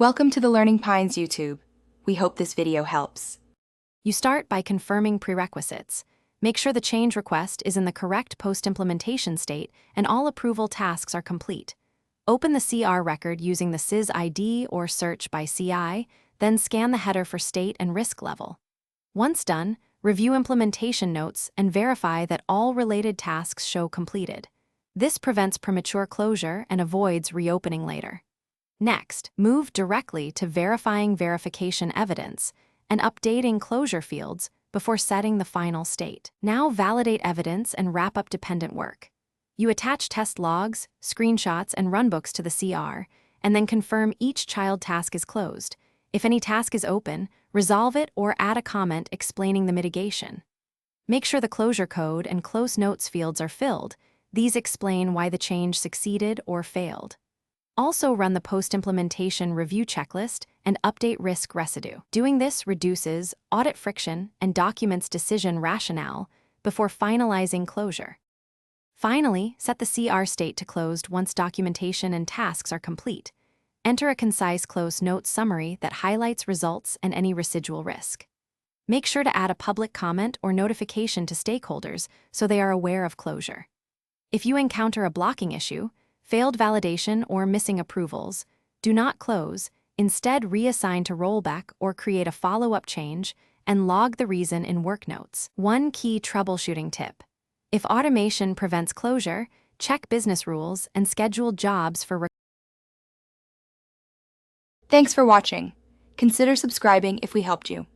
Welcome to the Learning Pines YouTube. We hope this video helps. You start by confirming prerequisites. Make sure the change request is in the correct post-implementation state and all approval tasks are complete. Open the CR record using the SIS ID or search by CI, then scan the header for state and risk level. Once done, review implementation notes and verify that all related tasks show completed. This prevents premature closure and avoids reopening later. Next, move directly to verifying verification evidence and updating closure fields before setting the final state. Now validate evidence and wrap up dependent work. You attach test logs, screenshots, and runbooks to the CR, and then confirm each child task is closed. If any task is open, resolve it or add a comment explaining the mitigation. Make sure the closure code and close notes fields are filled. These explain why the change succeeded or failed. Also run the post-implementation review checklist and update risk residue. Doing this reduces audit friction and documents decision rationale before finalizing closure. Finally, set the CR state to closed once documentation and tasks are complete. Enter a concise close notes summary that highlights results and any residual risk. Make sure to add a public comment or notification to stakeholders so they are aware of closure. If you encounter a blocking issue, failed validation, or missing approvals, do not close, instead reassign to rollback or create a follow-up change and log the reason in work notes. One key troubleshooting tip: if automation prevents closure, check business rules and schedule jobs for Thanks for watching. Consider subscribing if we helped you.